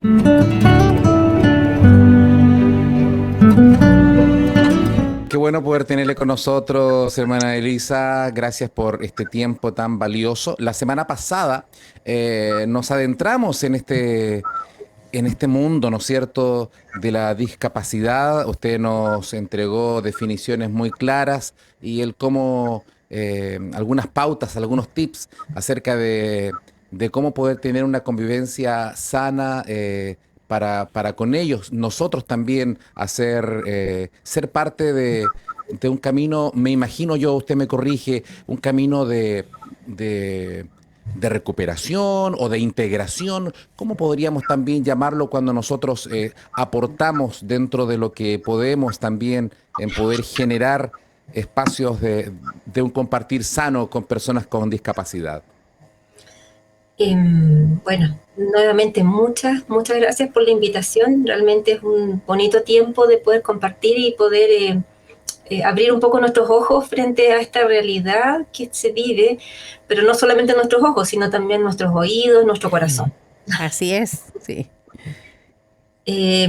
Qué bueno poder tenerle con nosotros, hermana Elisa. Gracias por este tiempo tan valioso. La semana pasada nos adentramos en este mundo, ¿no es cierto?, de la discapacidad. Usted nos entregó definiciones muy claras y el cómo, algunas pautas, algunos tips acerca de cómo poder tener una convivencia sana para con ellos. Nosotros también hacer, ser parte de un camino, me imagino yo, usted me corrige, un camino de de recuperación o de integración. ¿Cómo podríamos también llamarlo cuando nosotros aportamos dentro de lo que podemos también en poder generar espacios de un compartir sano con personas con discapacidad? Bueno, nuevamente muchas gracias por la invitación. Realmente es un bonito tiempo de poder compartir y poder abrir un poco nuestros ojos frente a esta realidad que se vive, pero no solamente nuestros ojos, sino también nuestros oídos, nuestro corazón. Así es, sí. Eh,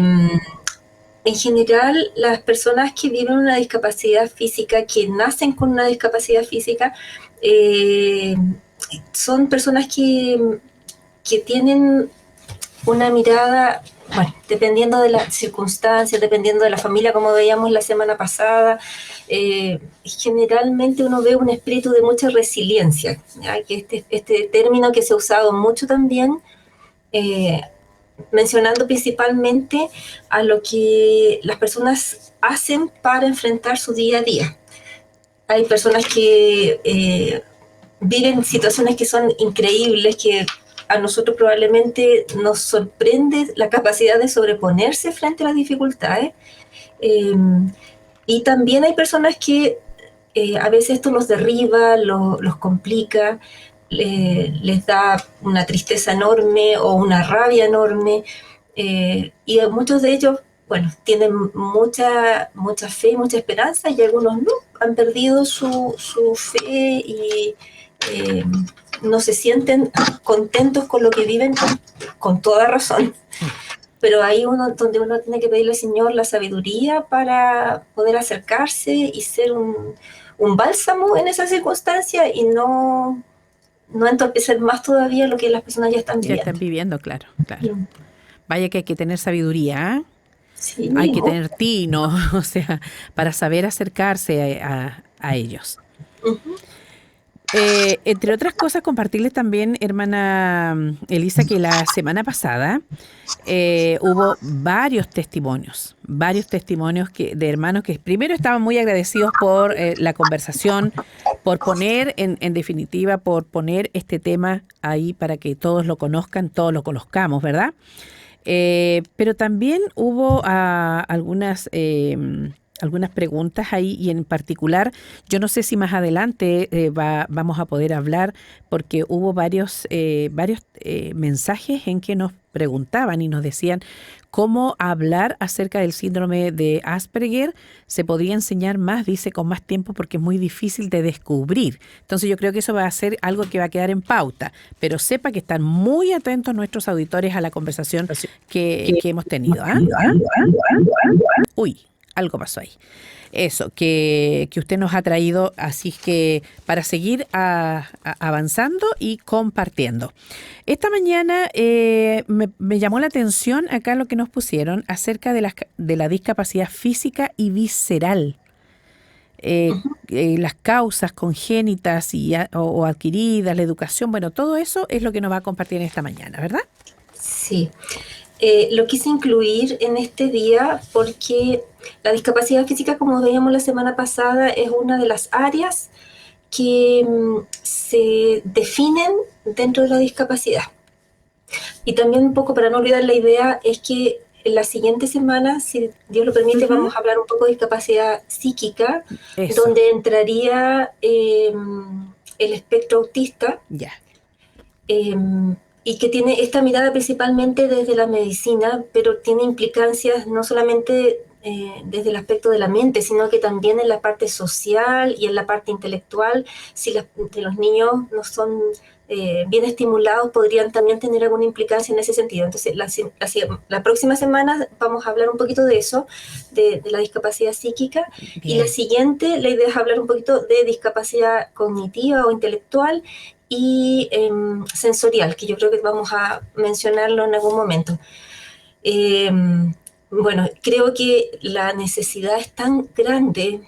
en general, las personas que viven una discapacidad física, que nacen con una discapacidad física, eh, son personas que tienen una mirada, bueno, dependiendo de las circunstancias, dependiendo de la familia, como veíamos la semana pasada, generalmente uno ve un espíritu de mucha resiliencia, ¿ya? Que este término que se ha usado mucho también, eh, mencionando principalmente a lo que las personas hacen para enfrentar su día a día. Hay personas que viven situaciones que son increíbles, que a nosotros probablemente nos sorprende la capacidad de sobreponerse frente a las dificultades. Eh, y también hay personas que a veces esto los derriba, los complica, les da una tristeza enorme o una rabia enorme. Y muchos de ellos, bueno, tienen mucha fe, mucha esperanza, y algunos no, han perdido su fe y eh, no se sienten contentos con lo que viven con toda razón. Pero ahí donde uno tiene que pedirle al Señor la sabiduría para poder acercarse y ser un bálsamo en esa circunstancia y no entorpecer más todavía lo que las personas ya están Ya están viviendo. viviendo, claro, claro. Vaya que hay que tener sabiduría, ¿eh? Sí, Hay que tener tino, o sea, para saber acercarse a ellos. uh-huh. Entre otras cosas, compartirles también, hermana Elisa, que la semana pasada hubo varios testimonios de hermanos que primero estaban muy agradecidos por la conversación, por poner, en definitiva, por poner este tema ahí para que todos lo conozcan, todos lo conozcamos, ¿verdad? Pero también hubo algunas preguntas ahí, y en particular, yo no sé si más adelante vamos a poder hablar, porque hubo varios mensajes en que nos preguntaban y nos decían cómo hablar acerca del síndrome de Asperger. Se podría enseñar más, dice, con más tiempo, porque es muy difícil de descubrir. Entonces yo creo que eso va a ser algo que va a quedar en pauta, pero sepa que están muy atentos nuestros auditores a la conversación que hemos tenido. ¿Ah? Uy, algo pasó ahí. Eso, que usted nos ha traído, así es que para seguir avanzando y compartiendo. Esta mañana me llamó la atención acá lo que nos pusieron acerca de la discapacidad física y visceral. Las causas congénitas o adquiridas, la educación, bueno, todo eso es lo que nos va a compartir en esta mañana, ¿verdad? Sí. Lo quise incluir en este día porque la discapacidad física, como veíamos la semana pasada, es una de las áreas que se definen dentro de la discapacidad. Y también un poco, para no olvidar la idea, es que en la siguiente semana, si Dios lo permite, vamos a hablar un poco de discapacidad psíquica, Eso. donde entraría el espectro autista. Ya. Y que tiene esta mirada principalmente desde la medicina, pero tiene implicancias no solamente desde el aspecto de la mente, sino que también en la parte social y en la parte intelectual. Si los niños no son bien estimulados, podrían también tener alguna implicancia en ese sentido. Entonces, la próxima semana vamos a hablar un poquito de eso, de la discapacidad psíquica. Bien. Y la siguiente, la idea es hablar un poquito de discapacidad cognitiva o intelectual y sensorial, que yo creo que vamos a mencionarlo en algún momento. Bueno, creo que la necesidad es tan grande,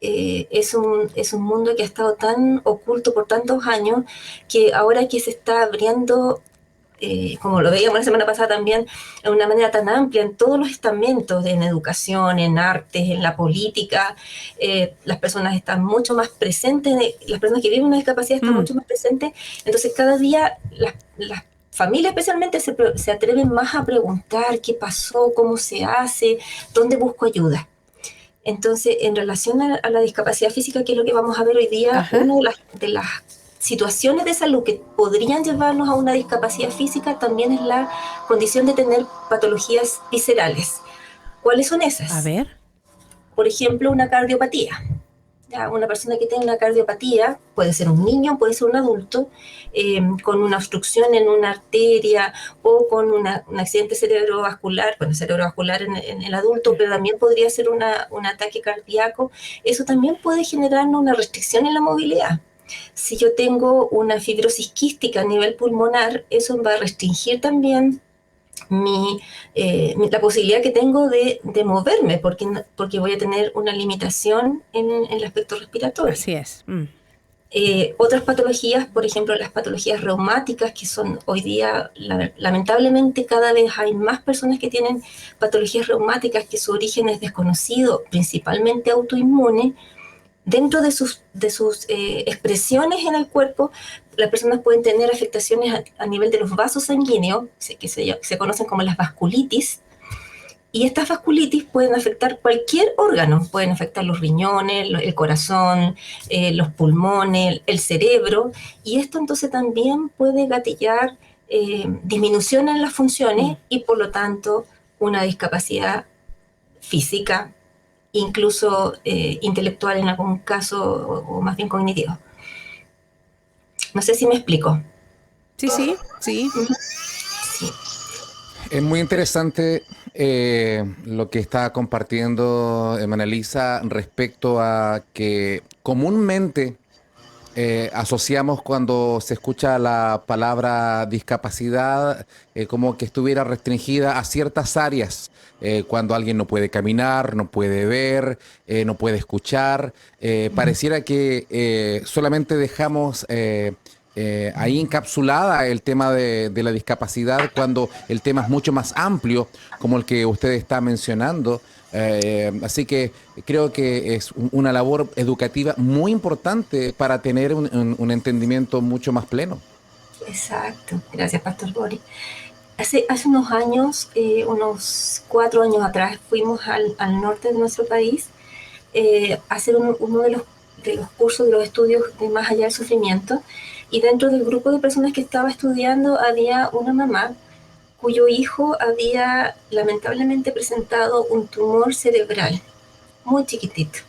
es un mundo que ha estado tan oculto por tantos años, que ahora que se está abriendo, como lo veíamos la semana pasada también, de una manera tan amplia en todos los estamentos, en educación, en artes, en la política, las personas están mucho más presentes, las personas que viven una discapacidad están mucho más presentes, entonces cada día las familias especialmente se atreven más a preguntar qué pasó, cómo se hace, dónde busco ayuda. Entonces, en relación a la discapacidad física, que es lo que vamos a ver hoy día, Ajá. una de las situaciones de salud que podrían llevarnos a una discapacidad física también es la condición de tener patologías viscerales. ¿Cuáles son A esas? ver. Por ejemplo, una cardiopatía. Ya, una persona que tiene una cardiopatía, puede ser un niño, puede ser un adulto, con una obstrucción en una arteria o con un accidente cerebrovascular, bueno, cerebrovascular en el adulto, pero también podría ser un ataque cardíaco. Eso también puede generarnos una restricción en la movilidad. Si yo tengo una fibrosis quística a nivel pulmonar, eso va a restringir también la posibilidad que tengo de moverme, porque voy a tener una limitación en el aspecto respiratorio. Así es. Otras patologías, por ejemplo, las patologías reumáticas, que son hoy día, lamentablemente, cada vez hay más personas que tienen patologías reumáticas que su origen es desconocido, principalmente autoinmune. Dentro de sus expresiones en el cuerpo, las personas pueden tener afectaciones a nivel de los vasos sanguíneos, que se conocen como las vasculitis, y estas vasculitis pueden afectar cualquier órgano, pueden afectar los riñones, el corazón, los pulmones, el cerebro, y esto entonces también puede gatillar disminución en las funciones y por lo tanto una discapacidad física, incluso intelectual en algún caso, o más bien cognitivo. No sé si me explico. Sí, sí, sí. Sí. Es muy interesante lo que está compartiendo Manalisa respecto a que comúnmente asociamos cuando se escucha la palabra discapacidad como que estuviera restringida a ciertas áreas. Cuando alguien no puede caminar, no puede ver, no puede escuchar, pareciera que solamente dejamos ahí encapsulada el tema de la discapacidad cuando el tema es mucho más amplio, como el que usted está mencionando. Así que creo que es una labor educativa muy importante para tener un entendimiento mucho más pleno. Exacto. Gracias, Pastor Boris. Hace unos años, unos 4 años atrás, fuimos al norte de nuestro país a hacer uno de los cursos, de los estudios de Más allá del sufrimiento. Y dentro del grupo de personas que estaba estudiando había una mamá cuyo hijo había lamentablemente presentado un tumor cerebral muy chiquitito.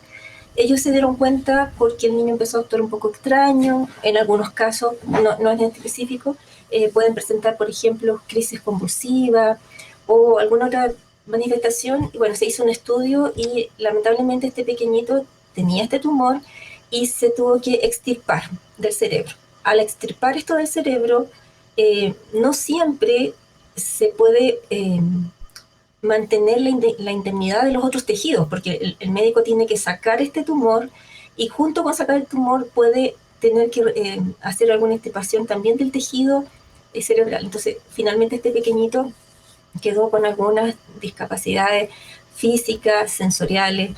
Ellos se dieron cuenta porque el niño empezó a actuar un poco extraño, en algunos casos, no en específico, pueden presentar, por ejemplo, crisis convulsivas o alguna otra manifestación. Y bueno, se hizo un estudio y lamentablemente este pequeñito tenía este tumor y se tuvo que extirpar del cerebro. Al extirpar esto del cerebro, no siempre se puede mantener la indemnidad de los otros tejidos, porque el médico tiene que sacar este tumor y junto con sacar el tumor puede tener que hacer alguna extirpación también del tejido cerebral. Entonces, finalmente este pequeñito quedó con algunas discapacidades físicas, sensoriales,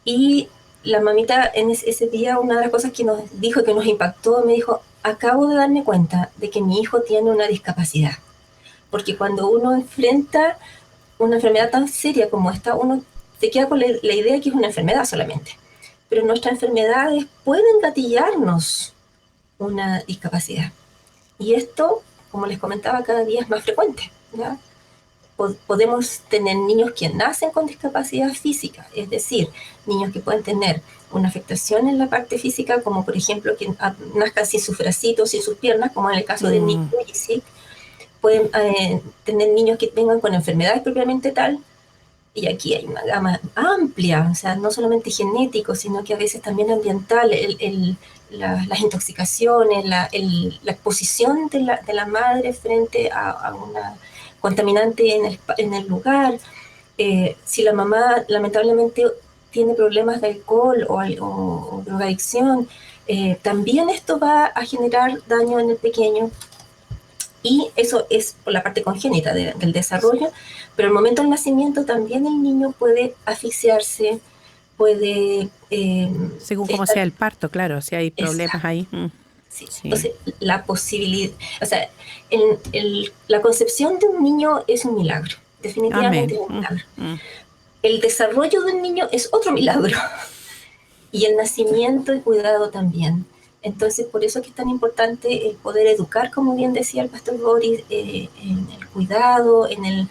y la mamita en ese día, una de las cosas que nos dijo, que nos impactó, me dijo: acabo de darme cuenta de que mi hijo tiene una discapacidad, porque cuando uno enfrenta una enfermedad tan seria como esta, uno se queda con la idea de que es una enfermedad solamente. Pero nuestras enfermedades pueden gatillarnos una discapacidad. Y esto, como les comentaba, cada día es más frecuente, ¿ya? podemos tener niños que nacen con discapacidad física, es decir, niños que pueden tener una afectación en la parte física, como por ejemplo que nazcan sin sus bracitos, sin sus piernas, como en el caso de Nick Vujicic. Pueden tener niños que vengan con enfermedades propiamente tal, y aquí hay una gama amplia, o sea, no solamente genético, sino que a veces también ambiental, las intoxicaciones, la exposición de la madre frente a una contaminante en el lugar. Si la mamá lamentablemente tiene problemas de alcohol o drogadicción, también esto va a generar daño en el pequeño. Y eso es por la parte congénita del desarrollo, pero al momento del nacimiento también el niño puede asfixiarse, puede... según cómo sea el parto, claro, si hay problemas ahí. Sí. Sí. Entonces, la posibilidad, o sea, la concepción de un niño es un milagro, definitivamente. Amén. Es un milagro. El desarrollo del niño es otro milagro, y el nacimiento y cuidado también. Entonces, por eso es que es tan importante el poder educar, como bien decía el pastor Boris, en el cuidado, en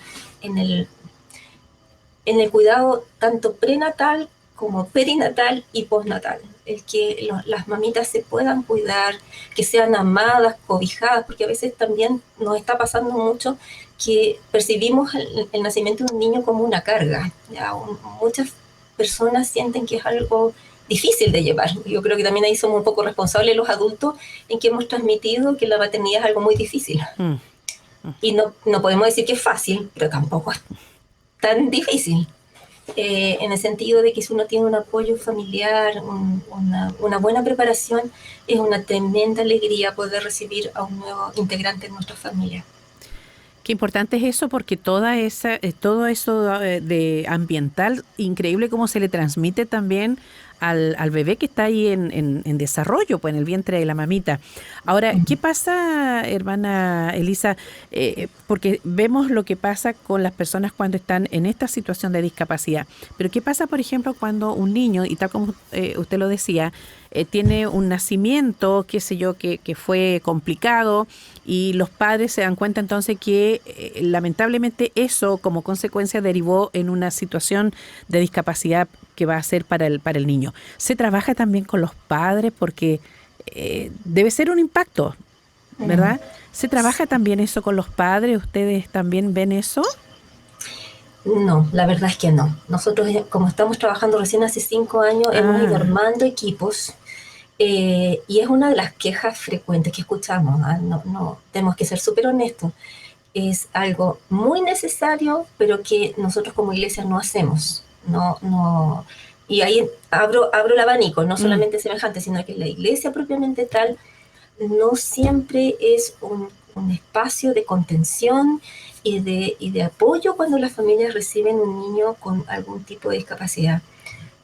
el cuidado tanto prenatal como perinatal y postnatal. El que las mamitas se puedan cuidar, que sean amadas, cobijadas, porque a veces también nos está pasando mucho que percibimos el nacimiento de un niño como una carga. ¿Ya? Muchas personas sienten que es algo difícil de llevar. Yo creo que también ahí somos un poco responsables los adultos en que hemos transmitido que la maternidad es algo muy difícil. Y no podemos decir que es fácil, pero tampoco es tan difícil. En el sentido de que si uno tiene un apoyo familiar, una buena preparación, es una tremenda alegría poder recibir a un nuevo integrante en nuestra familia. Qué importante es eso, porque todo eso de ambiental, increíble cómo se le transmite también al bebé que está ahí en desarrollo, pues en el vientre de la mamita. Ahora, ¿qué pasa, hermana Elisa? Porque vemos lo que pasa con las personas cuando están en esta situación de discapacidad. Pero ¿qué pasa, por ejemplo, cuando un niño, y tal como usted lo decía, tiene un nacimiento, qué sé yo, que fue complicado, y los padres se dan cuenta entonces que lamentablemente eso como consecuencia derivó en una situación de discapacidad que va a ser para el niño? ¿Se trabaja también con los padres? Porque debe ser un impacto, ¿verdad? ¿Se trabaja también eso con los padres? ¿Ustedes también ven eso? No, la verdad es que no. Nosotros, como estamos trabajando recién hace 5 años, hemos ido armando equipos. Y es una de las quejas frecuentes que escuchamos. No, tenemos que ser súper honestos. Es algo muy necesario, pero que nosotros como iglesia no hacemos. Y ahí abro el abanico, no solamente semejante, sino que la iglesia propiamente tal no siempre es un espacio de contención y de apoyo cuando las familias reciben un niño con algún tipo de discapacidad.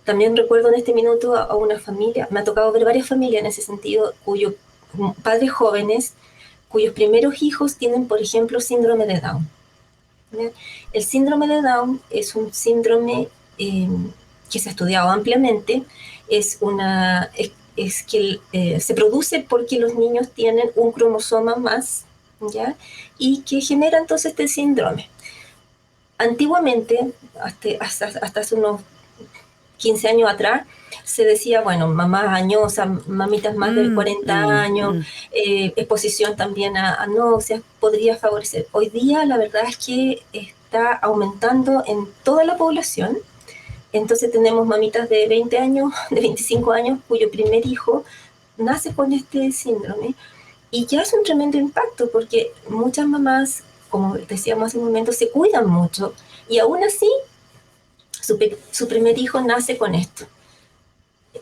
También recuerdo en este minuto a una familia, me ha tocado ver varias familias en ese sentido, cuyos padres jóvenes, cuyos primeros hijos tienen, por ejemplo, síndrome de Down. ¿Ya? El síndrome de Down es un síndrome que se ha estudiado ampliamente, se produce porque los niños tienen un cromosoma más, ¿ya? Y que genera entonces este síndrome. Antiguamente, hasta hace unos 15 años atrás, se decía, bueno, mamás añosas, mamitas más de 40 años, exposición también a náuseas, podría favorecer. Hoy día la verdad es que está aumentando en toda la población. Entonces tenemos mamitas de 20 años, de 25 años, cuyo primer hijo nace con este síndrome. Y ya es un tremendo impacto, porque muchas mamás, como decíamos hace un momento, se cuidan mucho, y aún así su primer hijo nace con esto.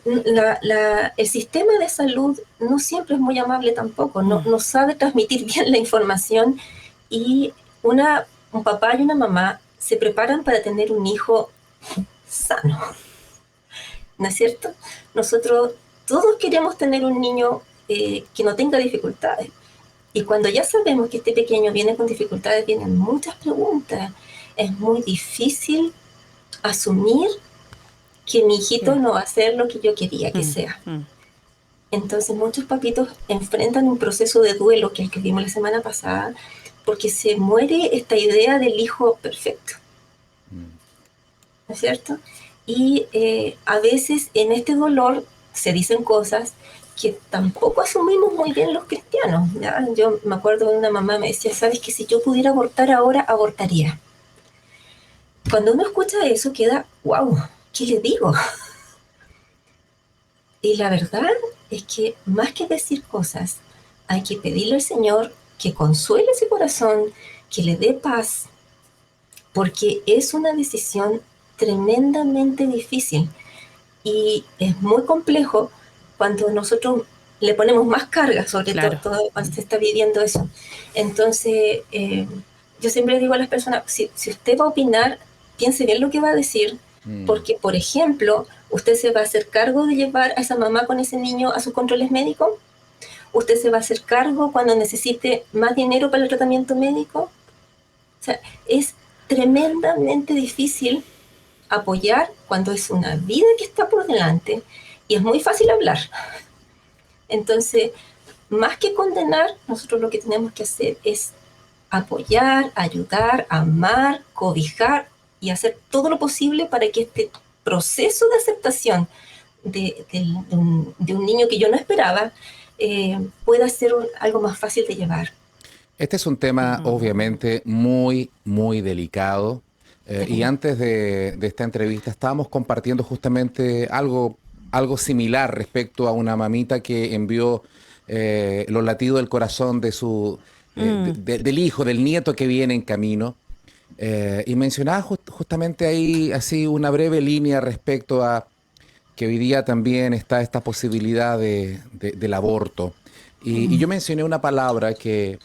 El sistema de salud no siempre es muy amable tampoco, no sabe transmitir bien la información, y un papá y una mamá se preparan para tener un hijo sano, ¿no es cierto? Nosotros todos queremos tener un niño que no tenga dificultades, y cuando ya sabemos que este pequeño viene con dificultades, vienen muchas preguntas. Es muy difícil asumir que mi hijito no va a ser lo que yo quería que sea. Entonces muchos papitos enfrentan un proceso de duelo, que es el que vimos la semana pasada, porque se muere esta idea del hijo perfecto, ¿no es cierto? Y a veces en este dolor se dicen cosas que tampoco asumimos muy bien los cristianos, ¿ya? Yo me acuerdo de una mamá me decía, sabes que si yo pudiera abortar ahora, abortaría. Cuando uno escucha eso queda, wow, ¿qué le digo? Y la verdad es que más que decir cosas, hay que pedirle al Señor que consuele ese corazón, que le dé paz, porque es una decisión tremendamente difícil y es muy complejo cuando nosotros le ponemos más carga, sobre todo cuando se está viviendo eso. Entonces, yo siempre digo a las personas, si usted va a opinar, piense bien lo que va a decir, porque, por ejemplo, usted se va a hacer cargo de llevar a esa mamá con ese niño a sus controles médicos, usted se va a hacer cargo cuando necesite más dinero para el tratamiento médico. O sea, es tremendamente difícil apoyar cuando es una vida que está por delante y es muy fácil hablar. Entonces, más que condenar, nosotros lo que tenemos que hacer es apoyar, ayudar, amar, cobijar y hacer todo lo posible para que este proceso de aceptación de un niño que yo no esperaba pueda ser algo más fácil de llevar. Este es un tema obviamente muy, muy delicado. Y antes de esta entrevista estábamos compartiendo justamente algo similar respecto a una mamita que envió los latidos del corazón de del hijo, del nieto que viene en camino. Y mencionaba justamente ahí así una breve línea respecto a que hoy día también está esta posibilidad del aborto. Y yo mencioné una palabra que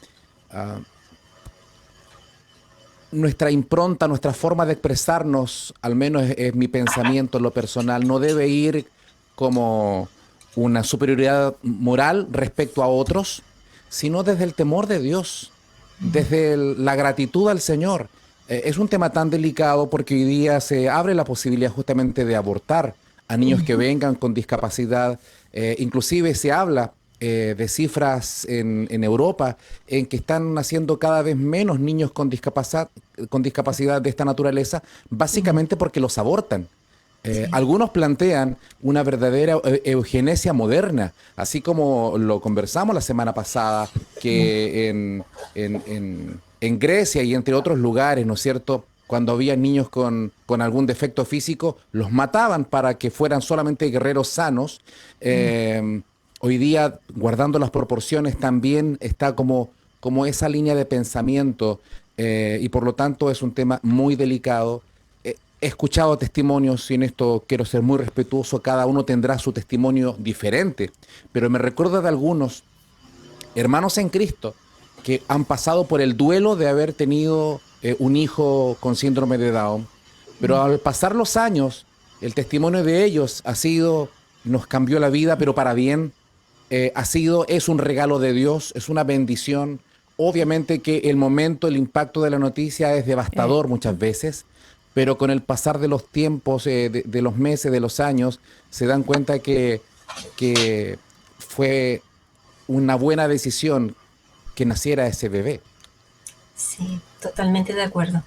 nuestra impronta, nuestra forma de expresarnos, al menos es mi pensamiento en lo personal, no debe ir como una superioridad moral respecto a otros, sino desde el temor de Dios, desde la gratitud al Señor. Es un tema tan delicado porque hoy día se abre la posibilidad justamente de abortar a niños que vengan con discapacidad. Inclusive se habla de cifras en Europa en que están naciendo cada vez menos niños con discapacidad de esta naturaleza, básicamente porque los abortan. Algunos plantean una verdadera eugenesia moderna, así como lo conversamos la semana pasada, que en Grecia y entre otros lugares, ¿no es cierto?, cuando había niños con algún defecto físico, los mataban para que fueran solamente guerreros sanos. Hoy día, guardando las proporciones, también está como esa línea de pensamiento y por lo tanto es un tema muy delicado. He escuchado testimonios y en esto quiero ser muy respetuoso, cada uno tendrá su testimonio diferente, pero me recuerdo de algunos hermanos en Cristo que han pasado por el duelo de haber tenido un hijo con síndrome de Down, pero al pasar los años, el testimonio de ellos nos cambió la vida, pero para bien. Es un regalo de Dios, es una bendición. Obviamente que el impacto de la noticia es devastador muchas veces, pero con el pasar de los tiempos, de los meses, de los años, se dan cuenta que fue una buena decisión que naciera ese bebé. Sí, totalmente de acuerdo.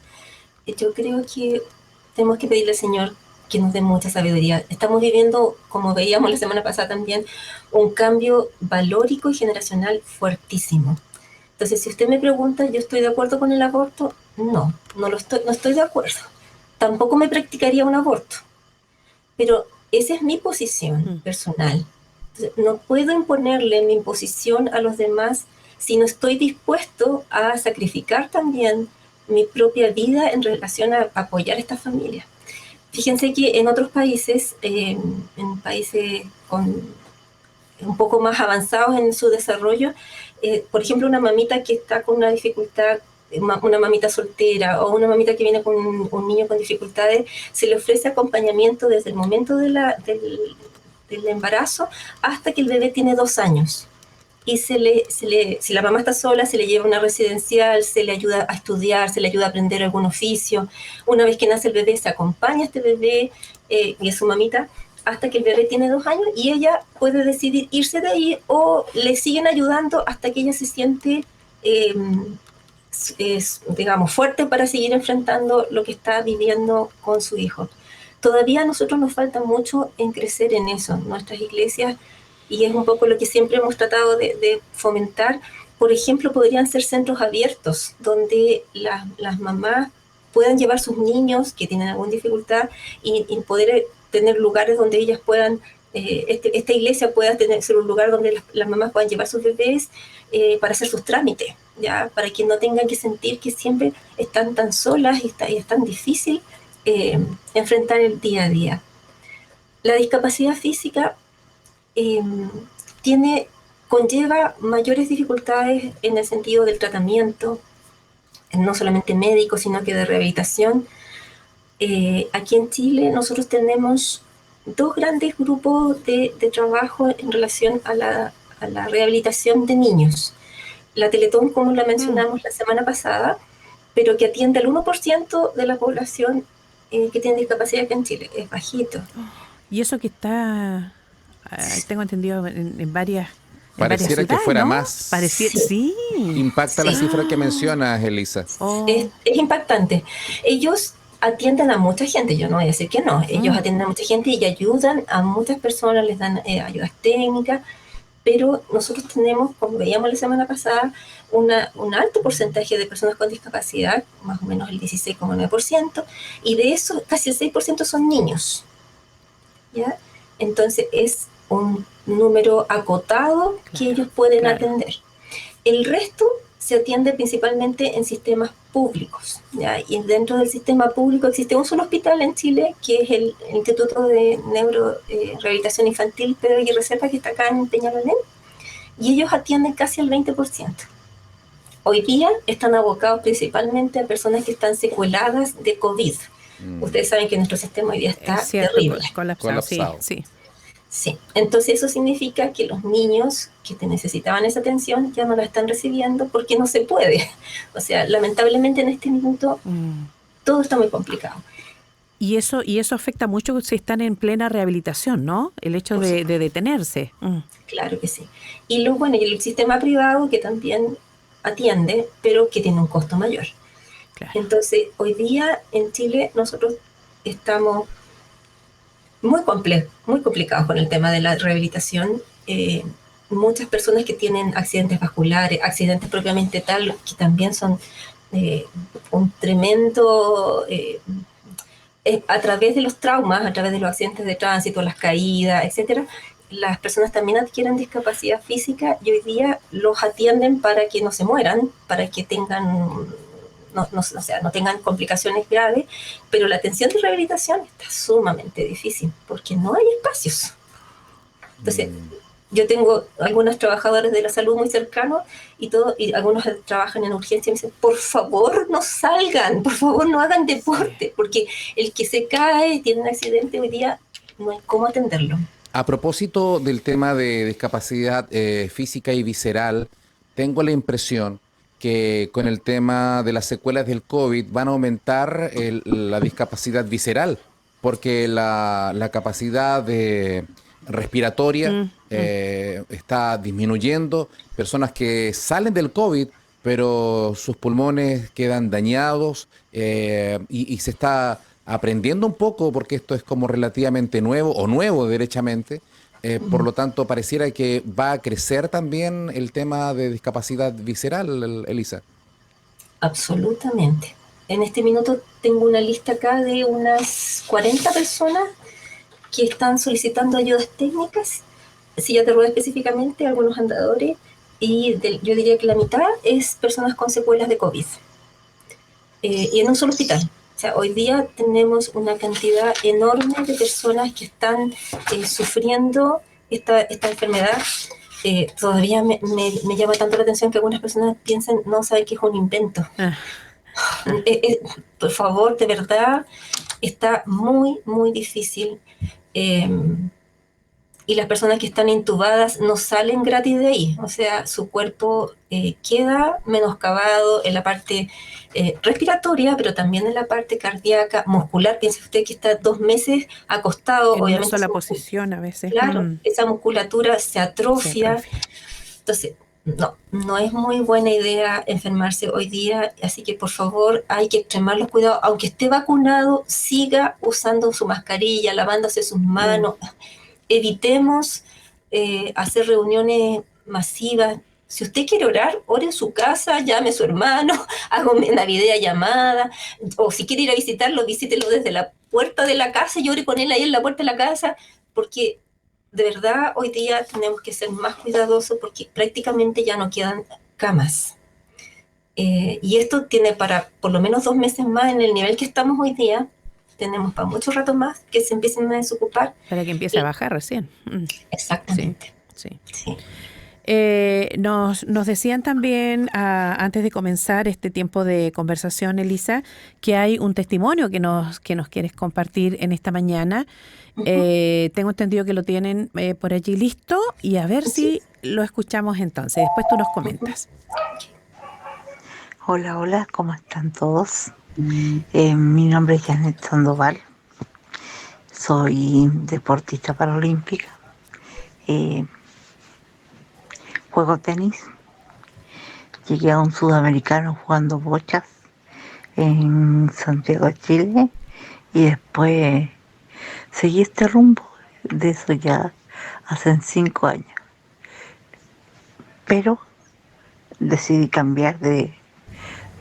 Yo creo que tenemos que pedirle al Señor que nos dé mucha sabiduría. Estamos viviendo, como veíamos la semana pasada también, un cambio valórico y generacional fuertísimo. Entonces, si usted me pregunta, ¿yo estoy de acuerdo con el aborto? No estoy de acuerdo. Tampoco me practicaría un aborto. Pero esa es mi posición personal. Entonces, no puedo imponerle mi posición a los demás si no estoy dispuesto a sacrificar también mi propia vida en relación a apoyar a esta familia. Fíjense que en otros países, en países un poco más avanzados en su desarrollo, por ejemplo, una mamita que está con una dificultad, una mamita soltera o una mamita que viene con un niño con dificultades, se le ofrece acompañamiento desde el momento del embarazo hasta que el bebé tiene 2 años. Y si la mamá está sola, se le lleva a una residencial, se le ayuda a estudiar, se le ayuda a aprender algún oficio. Una vez que nace el bebé, se acompaña a este bebé y a su mamita hasta que el bebé tiene 2 años y ella puede decidir irse de ahí o le siguen ayudando hasta que ella se siente digamos, fuerte para seguir enfrentando lo que está viviendo con su hijo. Todavía a nosotros nos falta mucho en crecer en eso, nuestras iglesias, y es un poco lo que siempre hemos tratado de fomentar. Por ejemplo, podrían ser centros abiertos donde las mamás puedan llevar sus niños que tienen alguna dificultad y poder tener lugares donde ellas puedan, esta iglesia pueda ser un lugar donde las mamás puedan llevar sus bebés para hacer sus trámites, ¿ya? Para que no tengan que sentir que siempre están tan solas y es tan difícil enfrentar el día a día. La discapacidad física eh, conlleva mayores dificultades en el sentido del tratamiento, no solamente médico, sino que de rehabilitación. Aquí en Chile nosotros tenemos dos grandes grupos de trabajo en relación a la rehabilitación de niños. La Teletón, como la mencionamos la semana pasada, pero que atiende al 1% de la población que tiene discapacidad aquí en Chile. Es bajito. Y eso que está, tengo entendido, en varias Pareciera ciudades, que fuera ¿no? más. Sí. Impacta la cifra que mencionas, Elisa. Es impactante. Ellos atienden a mucha gente, yo no voy a decir que no. Ellos atienden a mucha gente y ayudan a muchas personas, les dan ayudas técnicas, pero nosotros tenemos, como veíamos la semana pasada, un alto porcentaje de personas con discapacidad, más o menos el 16,9%, y de eso casi el 6% son niños, ¿ya? Entonces es un número acotado que ellos pueden atender. El resto se atiende principalmente en sistemas públicos, ¿ya? Y dentro del sistema público existe un solo hospital en Chile, que es el Instituto de Rehabilitación Infantil Pedro Aguirre Cerda, que está acá en Peñalolén, y ellos atienden casi el 20%. Hoy día están abocados principalmente a personas que están secueladas de COVID. Ustedes saben que nuestro sistema hoy día está terrible. Colapsado. Sí. Sí, entonces eso significa que los niños que necesitaban esa atención ya no la están recibiendo porque no se puede. O sea, lamentablemente en este minuto todo está muy complicado. Y eso afecta mucho si están en plena rehabilitación, ¿no? El hecho de detenerse. Claro que sí. Y bueno, y el sistema privado que también atiende, pero que tiene un costo mayor. Claro. Entonces, hoy día en Chile nosotros estamos muy complicados con el tema de la rehabilitación. Muchas personas que tienen accidentes vasculares, accidentes propiamente tal, que también son un tremendo... a través de los traumas, a través de los accidentes de tránsito, las caídas, etcétera, las personas también adquieren discapacidad física y hoy día los atienden para que no se mueran, para que tengan... no tengan complicaciones graves, pero la atención de rehabilitación está sumamente difícil porque no hay espacios. Entonces, yo tengo algunos trabajadores de la salud muy cercanos y algunos trabajan en urgencia y me dicen, por favor no salgan, por favor no hagan deporte, porque el que se cae, tiene un accidente hoy día, no hay cómo atenderlo. A propósito del tema de discapacidad física y visceral, tengo la impresión que con el tema de las secuelas del COVID van a aumentar la discapacidad visceral, porque la capacidad respiratoria está disminuyendo. Personas que salen del COVID, pero sus pulmones quedan dañados y se está aprendiendo un poco, porque esto es como relativamente nuevo, o nuevo derechamente. Por lo tanto, pareciera que va a crecer también el tema de discapacidad visceral, Elisa. Absolutamente. En este minuto tengo una lista acá de unas 40 personas que están solicitando ayudas técnicas, sillas de ruedas específicamente, algunos andadores, y yo diría que la mitad es personas con secuelas de COVID. Y en un solo hospital. O sea, hoy día tenemos una cantidad enorme de personas que están sufriendo esta enfermedad. Todavía me llama tanto la atención que algunas personas piensan, no saben que es un invento. Por favor, de verdad, está muy, muy difícil. Y las personas que están intubadas no salen gratis de ahí. O sea, su cuerpo queda menoscabado en la parte respiratoria, pero también en la parte cardíaca, muscular. Piense usted que está 2 meses acostado. En obviamente una sola posición a veces. Claro, esa musculatura se atrofia. Entonces, no es muy buena idea enfermarse hoy día, así que por favor hay que extremar los cuidados. Aunque esté vacunado, siga usando su mascarilla, lavándose sus manos. Evitemos hacer reuniones masivas. Si usted quiere orar, ore en su casa, llame a su hermano, haga una videollamada, o si quiere ir a visitarlo, visítelo desde la puerta de la casa y ore con él ahí en la puerta de la casa, porque de verdad hoy día tenemos que ser más cuidadosos porque prácticamente ya no quedan camas. Y esto tiene para por lo menos 2 meses más en el nivel que estamos hoy día. Tenemos para mucho rato más que se empiecen a desocupar. Para que empiece a Y, bajar recién. Sí, exactamente. sí. Sí. Nos decían también, antes de comenzar este tiempo de conversación, Elisa, que hay un testimonio que nos quieres compartir en esta mañana. Uh-huh. Tengo entendido que lo tienen por allí listo y a ver Sí. si lo escuchamos entonces. Después tú nos Uh-huh. comentas. Hola, hola, ¿cómo están todos? Mi nombre es Janet Sandoval, soy deportista paralímpica, juego tenis, llegué a un sudamericano jugando bochas en Santiago de Chile y después seguí este rumbo, de eso ya hace 5 años, pero decidí cambiar de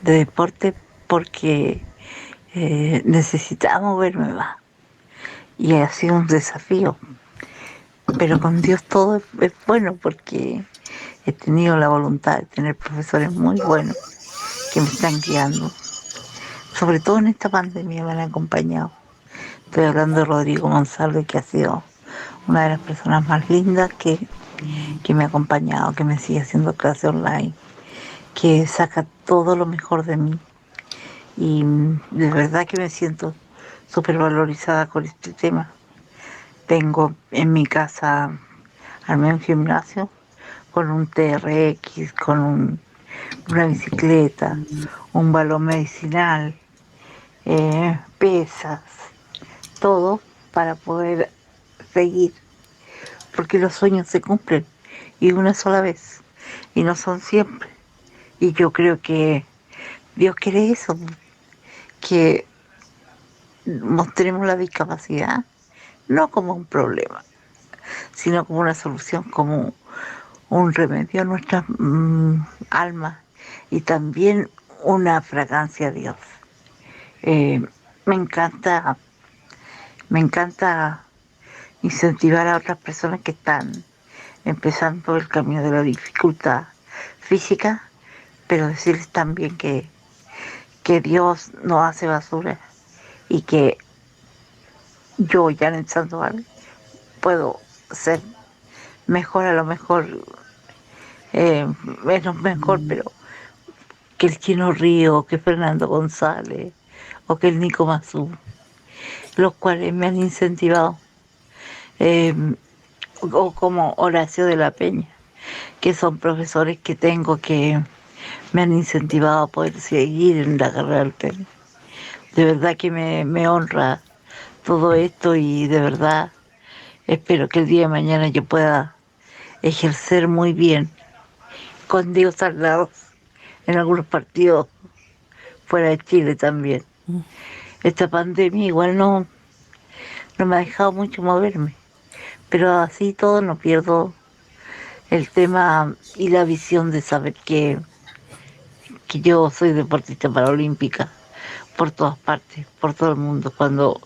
deporte porque necesitaba moverme más y ha sido un desafío, pero con Dios todo es bueno porque he tenido la voluntad de tener profesores muy buenos que me están guiando, sobre todo en esta pandemia me han acompañado. Estoy hablando de Rodrigo González, que ha sido una de las personas más lindas que me ha acompañado, que me sigue haciendo clase online, que saca todo lo mejor de mí. Y de verdad que me siento súper valorizada con este tema. Tengo en mi casa, armé un gimnasio con un TRX, una bicicleta, un balón medicinal, pesas, todo para poder seguir, porque los sueños se cumplen y una sola vez y no son siempre. Y yo creo que Dios quiere eso, que mostremos la discapacidad no como un problema, sino como una solución, como un remedio a nuestras almas y también una fragancia a Dios. Eh, me encanta, me encanta incentivar a otras personas que están empezando el camino de la dificultad física, pero decirles también que Dios no hace basura y que yo, Janet Sandoval, puedo ser mejor, a lo mejor, menos mejor, pero que el Chino Río, que Fernando González o que el Nico Mazú, los cuales me han incentivado, o como Horacio de la Peña, que son profesores que tengo que me han incentivado a poder seguir en la carrera del tenis. De verdad que me honra todo esto y de verdad espero que el día de mañana yo pueda ejercer muy bien con Dios al lado en algunos partidos fuera de Chile también. Esta pandemia igual no me ha dejado mucho moverme, pero así todo no pierdo el tema y la visión de saber que yo soy deportista paralímpica por todas partes, por todo el mundo, cuando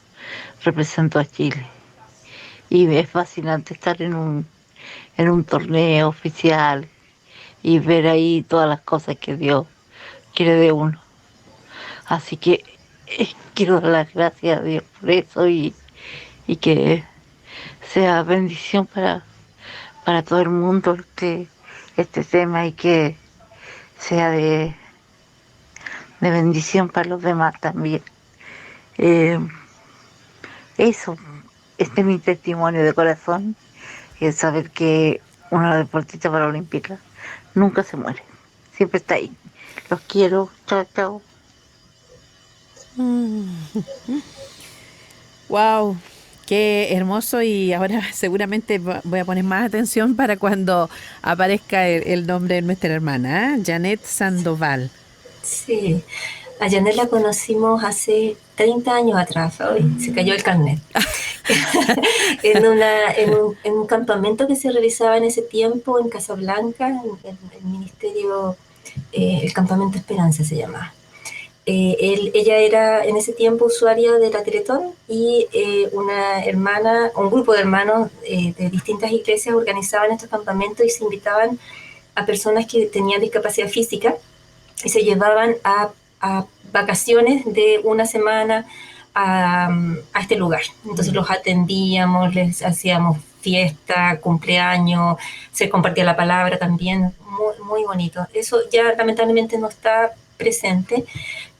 represento a Chile. Y es fascinante estar en un torneo oficial y ver ahí todas las cosas que Dios quiere de uno. Así que quiero dar las gracias a Dios por eso y que sea bendición para todo el mundo este tema y que sea de bendición para los demás también. Eso, este es mi testimonio de corazón, es saber que una deportista paralímpica nunca se muere, siempre está ahí. Los quiero, chao, chao. Wow, Qué hermoso, y ahora seguramente voy a poner más atención para cuando aparezca el nombre de nuestra hermana, Janet Sandoval. Sí, a Janet la conocimos hace 30 años atrás, hoy se cayó el carnet. En un campamento que se realizaba en ese tiempo en Casablanca, en el ministerio, el Campamento Esperanza se llamaba. Ella era en ese tiempo usuaria de la Teletón y una hermana, un grupo de hermanos de distintas iglesias organizaban estos campamentos y se invitaban a personas que tenían discapacidad física y se llevaban a vacaciones de una semana a este lugar. Entonces los atendíamos, les hacíamos fiesta, cumpleaños, se compartía la palabra también, muy, muy bonito. Eso ya lamentablemente no está presente,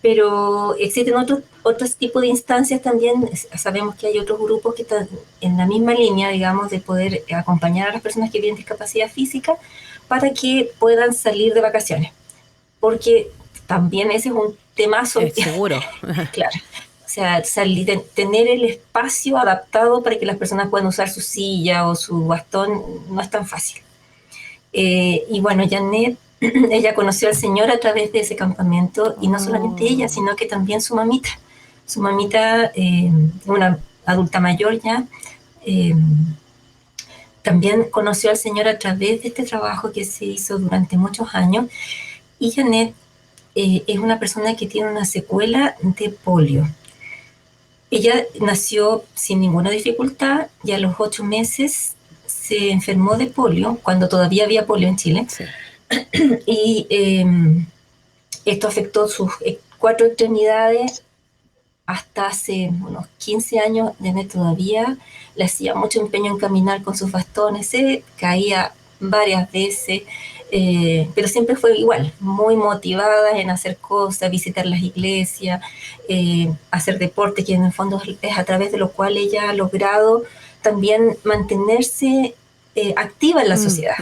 pero existen otros tipos de instancias también. Sabemos que hay otros grupos que están en la misma línea, digamos, de poder acompañar a las personas que tienen discapacidad física para que puedan salir de vacaciones, porque también ese es un temazo. Seguro. Claro. O sea, tener el espacio adaptado para que las personas puedan usar su silla o su bastón no es tan fácil. Y bueno, Janet, ella conoció al Señor a través de ese campamento, y no solamente ella, sino que también su mamita. Su mamita, una adulta mayor ya, también conoció al Señor a través de este trabajo que se hizo durante muchos años. Y Janet es una persona que tiene una secuela de polio. Ella nació sin ninguna dificultad y a los 8 meses se enfermó de polio, cuando todavía había polio en Chile. Sí. Y esto afectó sus 4 extremidades. Hasta hace unos 15 años, Janet todavía le hacía mucho empeño en caminar con sus bastones, se caía varias veces, pero siempre fue igual, muy motivada en hacer cosas, visitar las iglesias, hacer deporte, que en el fondo es a través de lo cual ella ha logrado también mantenerse activa en la sociedad.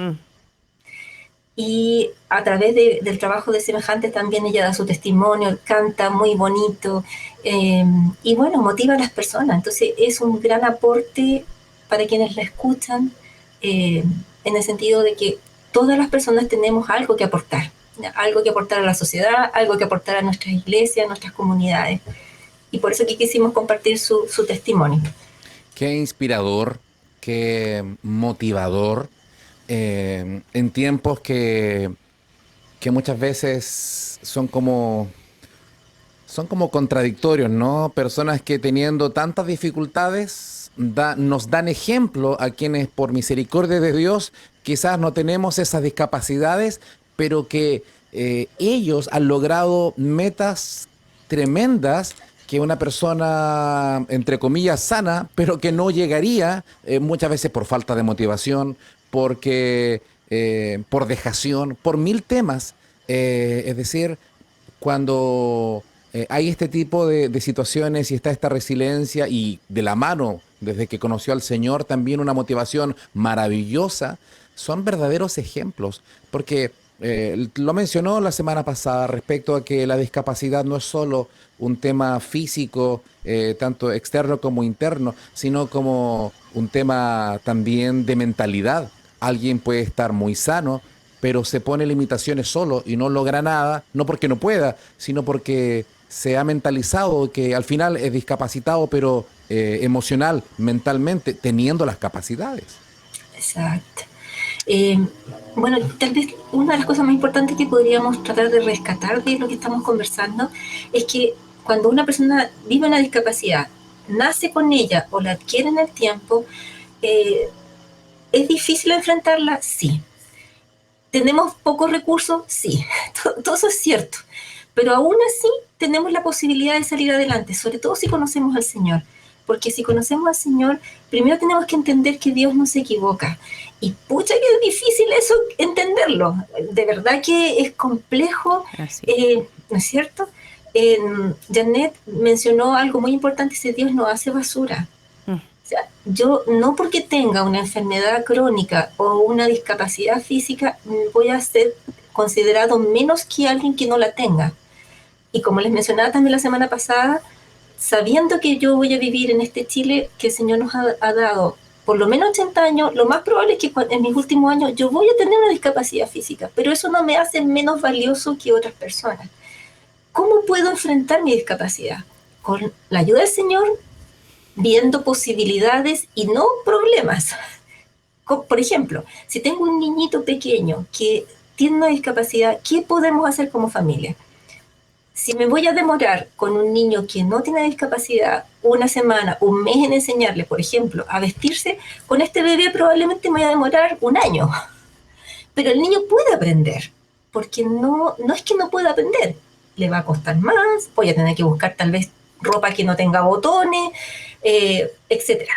Y a través del trabajo de semejantes también ella da su testimonio, canta muy bonito, y bueno, motiva a las personas. Entonces es un gran aporte para quienes la escuchan, en el sentido de que todas las personas tenemos algo que aportar a la sociedad, algo que aportar a nuestras iglesias, a nuestras comunidades. Y por eso aquí quisimos compartir su testimonio. Qué inspirador, qué motivador. En tiempos que muchas veces son como contradictorios, ¿no? Personas que teniendo tantas dificultades nos dan ejemplo a quienes por misericordia de Dios quizás no tenemos esas discapacidades, pero que ellos han logrado metas tremendas que una persona, entre comillas, sana, pero que no llegaría, muchas veces por falta de motivación, porque por dejación, por mil temas. Es decir, cuando hay este tipo de situaciones y está esta resiliencia y de la mano, desde que conoció al Señor, también una motivación maravillosa, son verdaderos ejemplos, porque lo mencionó la semana pasada respecto a que la discapacidad no es solo un tema físico, tanto externo como interno, sino como un tema también de mentalidad. Alguien puede estar muy sano, pero se pone limitaciones solo y no logra nada, no porque no pueda, sino porque se ha mentalizado que al final es discapacitado, pero emocional, mentalmente, teniendo las capacidades. Exacto. Bueno, tal vez una de las cosas más importantes que podríamos tratar de rescatar de lo que estamos conversando es que cuando una persona vive una discapacidad, nace con ella o la adquiere en el tiempo, ¿es difícil enfrentarla? Sí. ¿Tenemos pocos recursos? Sí. Todo eso es cierto. Pero aún así tenemos la posibilidad de salir adelante, sobre todo si conocemos al Señor. Porque si conocemos al Señor, primero tenemos que entender que Dios no se equivoca. Y pucha que es difícil eso, entenderlo. De verdad que es complejo, ¿no es cierto? Janet mencionó algo muy importante, dice: Dios no hace basura. O sea, yo no porque tenga una enfermedad crónica o una discapacidad física voy a ser considerado menos que alguien que no la tenga. Y como les mencionaba también la semana pasada, sabiendo que yo voy a vivir en este Chile que el Señor nos ha dado por lo menos 80 años, lo más probable es que en mis últimos años yo voy a tener una discapacidad física, pero eso no me hace menos valioso que otras personas. ¿Cómo puedo enfrentar mi discapacidad? Con la ayuda del Señor, viendo posibilidades y no problemas. Por ejemplo, si tengo un niñito pequeño que tiene una discapacidad, ¿qué podemos hacer como familia? Si me voy a demorar con un niño que no tiene discapacidad una semana, un mes en enseñarle, por ejemplo, a vestirse, con este bebé probablemente me voy a demorar un año. Pero el niño puede aprender, porque no es que no pueda aprender, le va a costar más, voy a tener que buscar tal vez ropa que no tenga botones, etc.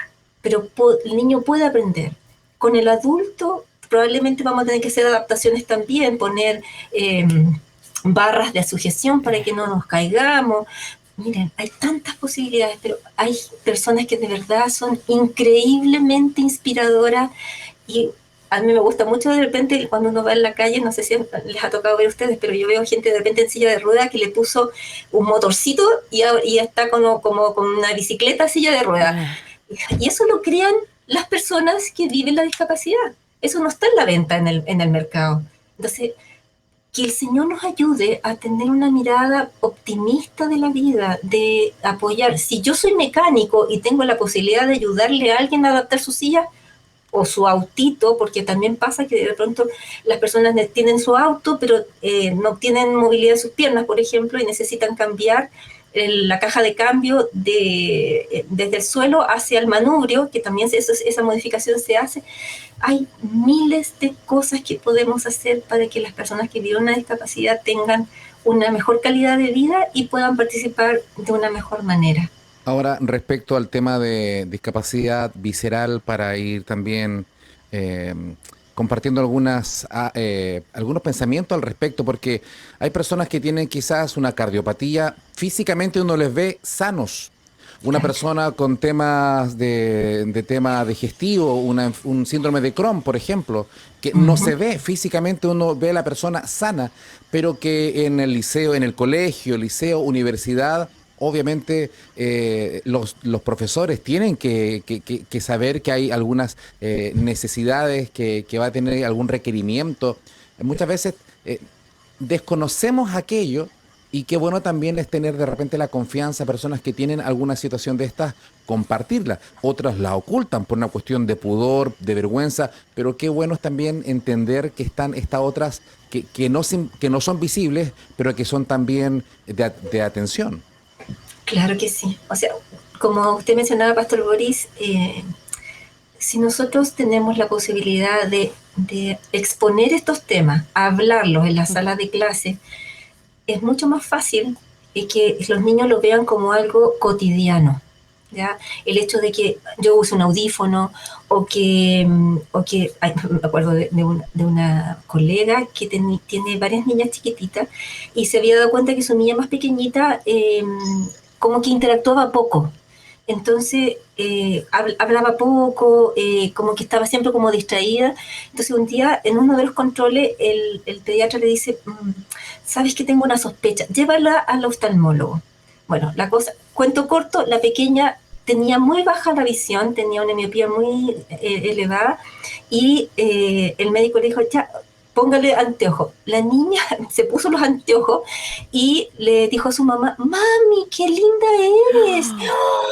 Pero el niño puede aprender. Con el adulto probablemente vamos a tener que hacer adaptaciones también, poner barras de sujeción para que no nos caigamos. Miren, hay tantas posibilidades, pero hay personas que de verdad son increíblemente inspiradoras y a mí me gusta mucho de repente cuando uno va en la calle, no sé si les ha tocado ver a ustedes, pero yo veo gente de repente en silla de ruedas que le puso un motorcito y está como con una bicicleta silla de ruedas. Y eso lo crean las personas que viven la discapacidad. Eso no está en la venta en el mercado. Entonces, que el Señor nos ayude a tener una mirada optimista de la vida, de apoyar. Si yo soy mecánico y tengo la posibilidad de ayudarle a alguien a adaptar su silla o su autito, porque también pasa que de pronto las personas tienen su auto, pero no tienen movilidad de sus piernas, por ejemplo, y necesitan cambiar la caja de cambio desde el suelo hacia el manubrio, que también esa modificación se hace. Hay miles de cosas que podemos hacer para que las personas que viven una discapacidad tengan una mejor calidad de vida y puedan participar de una mejor manera. Ahora, respecto al tema de discapacidad visceral, para ir también compartiendo algunos pensamientos al respecto, porque hay personas que tienen quizás una cardiopatía, físicamente uno les ve sanos. Una persona con temas de tema digestivo, un síndrome de Crohn, por ejemplo, que no se ve físicamente, uno ve a la persona sana, pero que en el liceo, en el colegio, liceo, universidad, obviamente los profesores tienen que saber que hay algunas necesidades, que va a tener algún requerimiento. Muchas veces desconocemos aquello. Y qué bueno también es tener de repente la confianza a personas que tienen alguna situación de estas, compartirla. Otras la ocultan por una cuestión de pudor, de vergüenza, pero qué bueno es también entender que están estas otras que no son visibles, pero que son también de atención. Claro que sí. O sea, como usted mencionaba, Pastor Boris, si nosotros tenemos la posibilidad de exponer estos temas, hablarlos en la sala de clase, es mucho más fácil que los niños lo vean como algo cotidiano, ¿ya? El hecho de que yo use un audífono o que me acuerdo de una colega que tiene varias niñas chiquititas y se había dado cuenta que su niña más pequeñita como que interactuaba poco. Entonces, hablaba poco, como que estaba siempre como distraída. Entonces, un día, en uno de los controles, el pediatra le dice, ¿sabes que tengo una sospecha? Llévala al oftalmólogo. Bueno, cuento corto, la pequeña tenía muy baja la visión, tenía una miopía muy elevada, y el médico le dijo, ya, póngale anteojos. La niña se puso los anteojos y le dijo a su mamá, mami, qué linda eres. ¡Oh,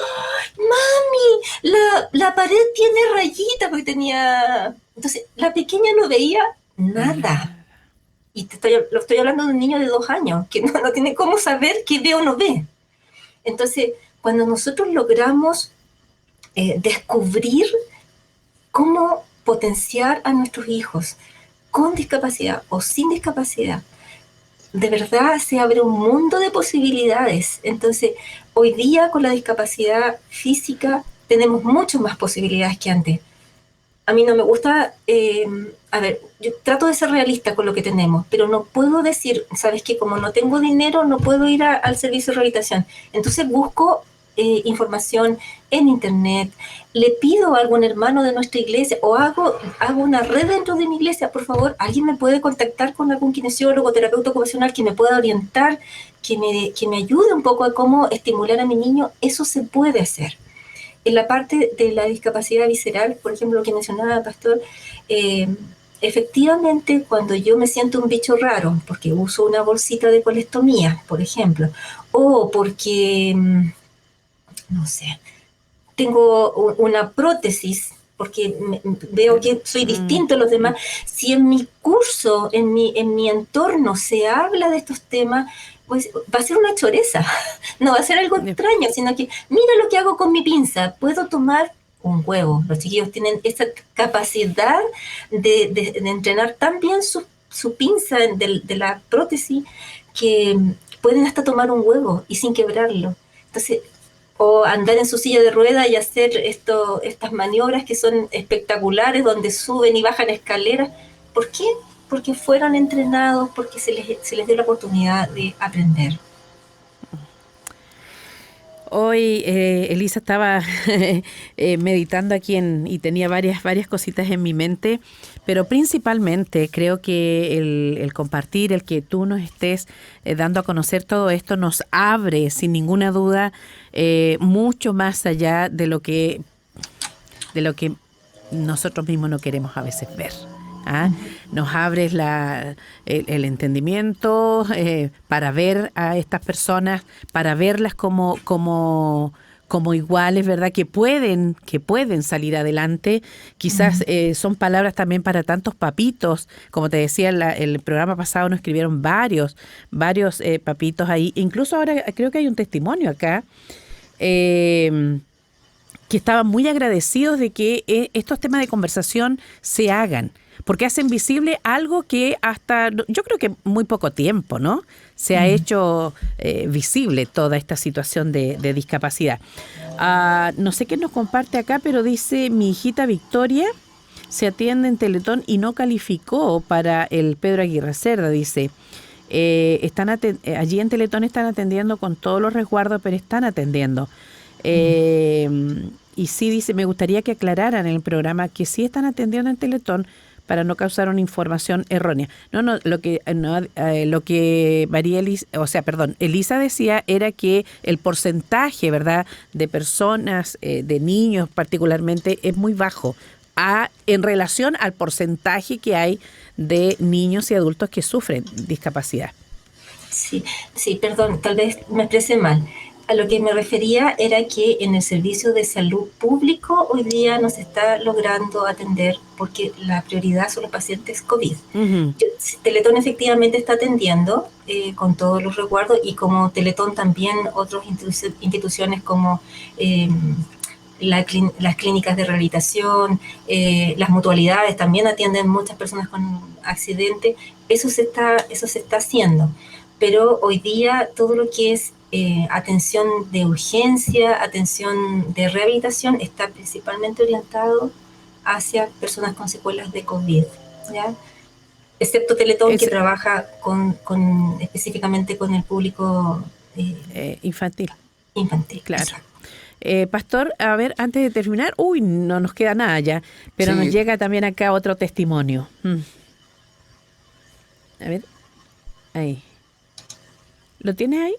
mami, la pared tiene rayitas, porque tenía... Entonces, la pequeña no veía nada. Y lo estoy hablando de un niño de 2 años, que no tiene cómo saber qué ve o no ve. Entonces, cuando nosotros logramos descubrir cómo potenciar a nuestros hijos, con discapacidad o sin discapacidad, de verdad se abre un mundo de posibilidades. Entonces, hoy día con la discapacidad física tenemos muchas más posibilidades que antes. A mí no me gusta, yo trato de ser realista con lo que tenemos, pero no puedo decir, ¿sabes qué? Como no tengo dinero, no puedo ir al servicio de rehabilitación. Entonces busco información en internet, le pido a algún hermano de nuestra iglesia o hago una red dentro de mi iglesia, por favor, alguien me puede contactar con algún kinesiólogo, terapeuta ocupacional que me pueda orientar, que me ayude un poco a cómo estimular a mi niño. Eso se puede hacer. En la parte de la discapacidad visceral, por ejemplo, lo que mencionaba el pastor, efectivamente, cuando yo me siento un bicho raro, porque uso una bolsita de colestomía, por ejemplo, o porque, no sé, tengo una prótesis, porque veo que soy distinto a los demás, si en mi curso, en mi entorno se habla de estos temas, pues va a ser una choreza, no va a ser algo extraño, sino que mira lo que hago con mi pinza, puedo tomar un huevo. Los chiquillos tienen esa capacidad de entrenar tan bien su pinza de la prótesis que pueden hasta tomar un huevo y sin quebrarlo. Entonces, o andar en su silla de ruedas y hacer estas maniobras que son espectaculares, donde suben y bajan escaleras. ¿Por qué? Porque fueron entrenados, porque se les dio la oportunidad de aprender. Hoy Elisa estaba meditando aquí y tenía varias cositas en mi mente, pero principalmente creo que el compartir, el que tú nos estés dando a conocer todo esto nos abre sin ninguna duda mucho más allá de lo que nosotros mismos no queremos a veces ver. ¿Ah? Nos abres el entendimiento para ver a estas personas, para verlas como iguales, ¿verdad? Que pueden salir adelante. Quizás son palabras también para tantos papitos. Como te decía, el programa pasado nos escribieron varios papitos ahí. Incluso ahora creo que hay un testimonio acá que estaban muy agradecidos de que estos temas de conversación se hagan, porque hacen visible algo que hasta, yo creo que muy poco tiempo, ¿no? Se ha hecho visible toda esta situación de discapacidad. No sé qué nos comparte acá, pero dice, mi hijita Victoria se atiende en Teletón y no calificó para el Pedro Aguirre Cerda, dice. Allí en Teletón están atendiendo con todos los resguardos, pero están atendiendo. Y sí dice, me gustaría que aclararan en el programa que sí están atendiendo en Teletón para no causar una información errónea. Lo que Elisa decía era que el porcentaje, ¿verdad?, de personas, de niños particularmente, es muy bajo en relación al porcentaje que hay de niños y adultos que sufren discapacidad. Sí, perdón, tal vez me expresé mal. A lo que me refería era que en el servicio de salud público hoy día no se está logrando atender porque la prioridad son los pacientes COVID. Teletón efectivamente está atendiendo con todos los resguardos, y como Teletón también otras instituciones como las clínicas de rehabilitación, las mutualidades también atienden muchas personas con accidentes. Eso se está haciendo. Pero hoy día todo lo que es atención de urgencia, atención de rehabilitación, está principalmente orientado hacia personas con secuelas de COVID, ¿ya? Excepto Teletón, que trabaja específicamente con el público infantil. Claro. Pastor, a ver, antes de terminar, no nos queda nada ya, pero sí, nos llega también acá otro testimonio. A ver, ahí. ¿Lo tienes ahí?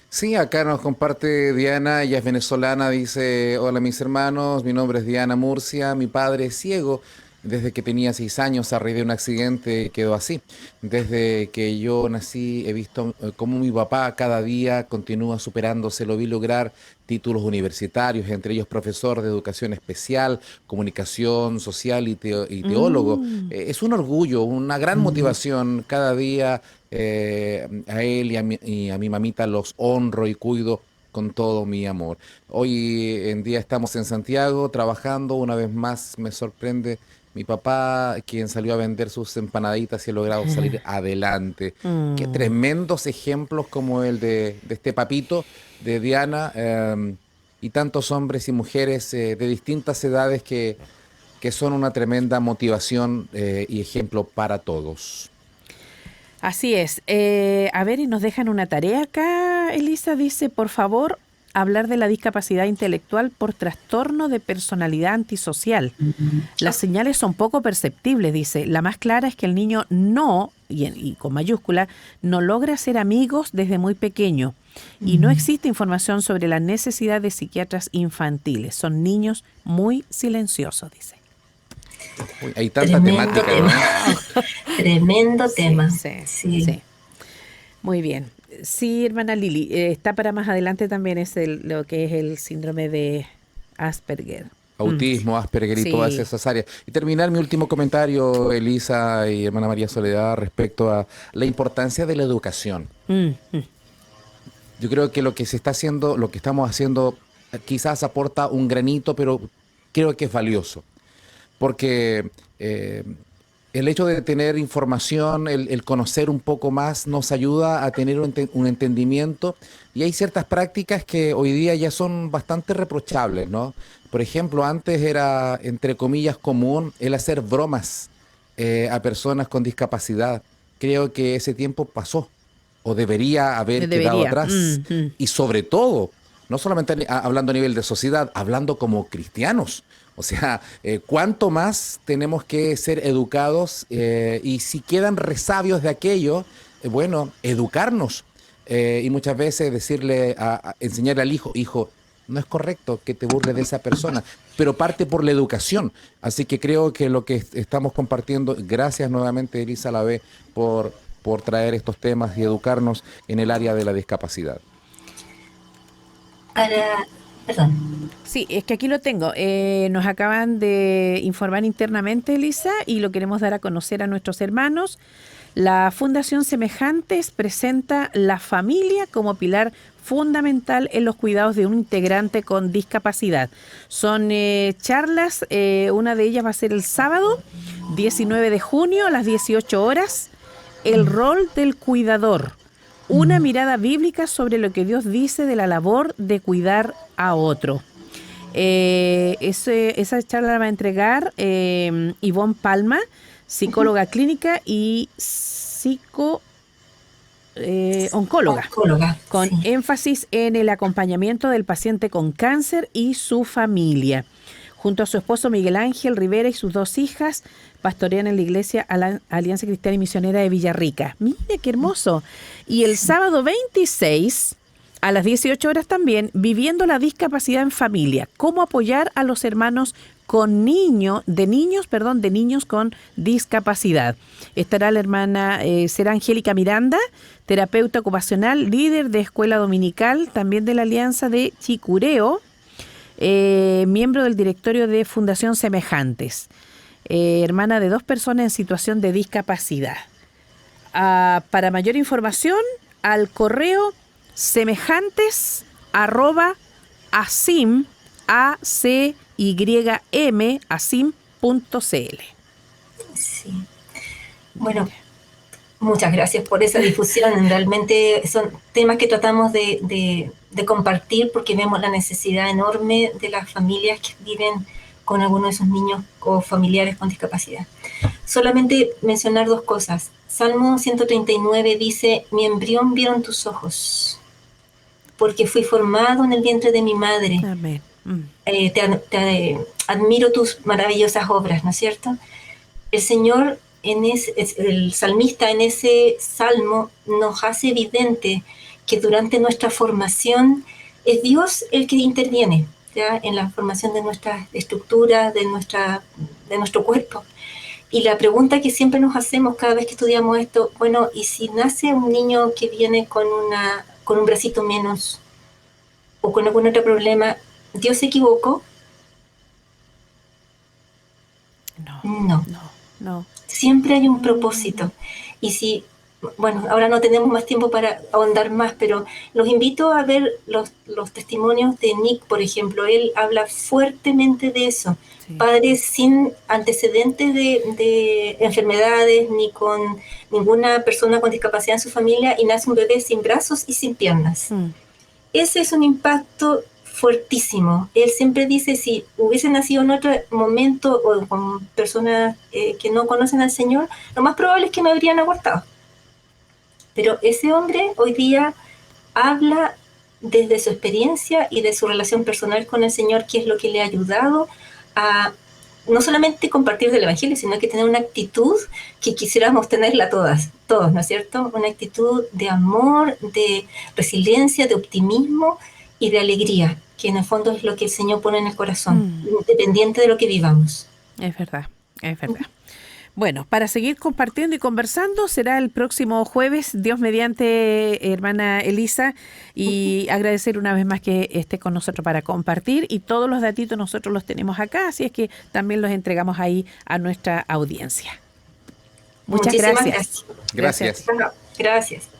Sí, acá nos comparte Diana, ella es venezolana, dice, hola mis hermanos, mi nombre es Diana Murcia, mi padre es ciego, desde que tenía 6 años a raíz de un accidente quedó así. Desde que yo nací he visto cómo mi papá cada día continúa superándose, lo vi lograr títulos universitarios, entre ellos profesor de educación especial, comunicación social y teólogo. Es un orgullo, una gran motivación cada día. A él y a mi mamita los honro y cuido con todo mi amor. Hoy en día estamos en Santiago trabajando, una vez más me sorprende mi papá, quien salió a vender sus empanaditas y ha logrado salir adelante. Qué tremendos ejemplos como el de este papito, de Diana, y tantos hombres y mujeres de distintas edades que son una tremenda motivación y ejemplo para todos. Así es. A ver, y nos dejan una tarea acá. Elisa dice, por favor, hablar de la discapacidad intelectual por trastorno de personalidad antisocial. Las señales son poco perceptibles, dice. La más clara es que el niño no, y con mayúscula, no logra ser amigos desde muy pequeño. Y no existe información sobre la necesidad de psiquiatras infantiles. Son niños muy silenciosos, dice. Uy, hay tanta temática, tema. ¿no? Tremendo tema. Sí. Muy bien. Sí, hermana Lili, está para más adelante también lo que es el síndrome de Asperger. Autismo, Asperger y Sí. todas esas áreas. Y terminar mi último comentario, Elisa y hermana María Soledad, respecto a la importancia de la educación. Yo creo que lo que se está haciendo, lo que estamos haciendo, quizás aporta un granito, pero creo que es valioso. Porque el hecho de tener información, el conocer un poco más, nos ayuda a tener un entendimiento, y hay ciertas prácticas que hoy día ya son bastante reprochables, ¿no? Por ejemplo, antes era, entre comillas, común el hacer bromas a personas con discapacidad. Creo que ese tiempo pasó, o debería haber quedado atrás. Y sobre todo, no solamente hablando a nivel de sociedad, hablando como cristianos. O sea, cuánto más tenemos que ser educados, y si quedan resabios de aquello, bueno, educarnos. Y muchas veces decirle, enseñarle al hijo, no es correcto que te burles de esa persona, pero parte por la educación. Así que creo que lo que estamos compartiendo, gracias nuevamente, Elisa Lavé, por traer estos temas y educarnos en el área de la discapacidad. Perdón. Sí, es que aquí lo tengo. Nos acaban de informar internamente, Elisa, y lo queremos dar a conocer a nuestros hermanos. La Fundación Semejantes presenta la familia como pilar fundamental en los cuidados de un integrante con discapacidad. Son charlas, una de ellas va a ser el sábado 19 de junio a las 18 horas. El rol del cuidador. Una mirada bíblica sobre lo que Dios dice de la labor de cuidar a otro. Esa charla la va a entregar Ivonne Palma, psicóloga clínica y oncóloga, con énfasis en el acompañamiento del paciente con cáncer y su familia. Junto a su esposo Miguel Ángel Rivera y sus 2 hijas, pastorean en la iglesia Alianza Cristiana y Misionera de Villarrica. Mire qué hermoso. Y el sábado 26, a las 18 horas también, viviendo la discapacidad en familia. Cómo apoyar a los hermanos con niños con discapacidad. Estará la hermana, será Angélica Miranda, terapeuta ocupacional, líder de escuela dominical, también de la Alianza de Chicureo, miembro del directorio de Fundación Semejantes, hermana de 2 personas en situación de discapacidad. Para mayor información, al correo semejantes@asim, asim.cl. Sí. Bueno, muchas gracias por esa difusión. Realmente son temas que tratamos de compartir porque vemos la necesidad enorme de las familias que viven con alguno de esos niños o familiares con discapacidad. Solamente mencionar 2 cosas. Salmo 139 dice, mi embrión vieron tus ojos, porque fui formado en el vientre de mi madre. Amén. Admiro tus maravillosas obras, ¿no es cierto? El Señor, el salmista en ese salmo nos hace evidente que durante nuestra formación es Dios el que interviene, ¿ya? En la formación de nuestras estructuras, de nuestro cuerpo. Y la pregunta que siempre nos hacemos cada vez que estudiamos esto, bueno, ¿y si nace un niño que viene con un bracito menos o con algún otro problema, ¿Dios se equivocó? No. Siempre hay un propósito. Y si, bueno, ahora no tenemos más tiempo para ahondar más, pero los invito a ver los testimonios de Nick, por ejemplo. Él habla fuertemente de eso. Sí. Padres sin antecedentes de enfermedades, ni con ninguna persona con discapacidad en su familia, y nace un bebé sin brazos y sin piernas. Ese es un impacto fuertísimo. Él siempre dice, si hubiese nacido en otro momento o con personas que no conocen al Señor, lo más probable es que me habrían abortado. Pero ese hombre hoy día habla desde su experiencia y de su relación personal con el Señor, qué es lo que le ha ayudado a no solamente compartir del Evangelio, sino que tener una actitud que quisiéramos tenerla todos, ¿no es cierto? Una actitud de amor, de resiliencia, de optimismo y de alegría, que en el fondo es lo que el Señor pone en el corazón, independiente de lo que vivamos. Es verdad, es verdad. Bueno, para seguir compartiendo y conversando será el próximo jueves, Dios mediante, hermana Elisa, y agradecer una vez más que esté con nosotros para compartir, y todos los datitos nosotros los tenemos acá, así es que también los entregamos ahí a nuestra audiencia. Muchas Muchísimas gracias. Gracias. Gracias.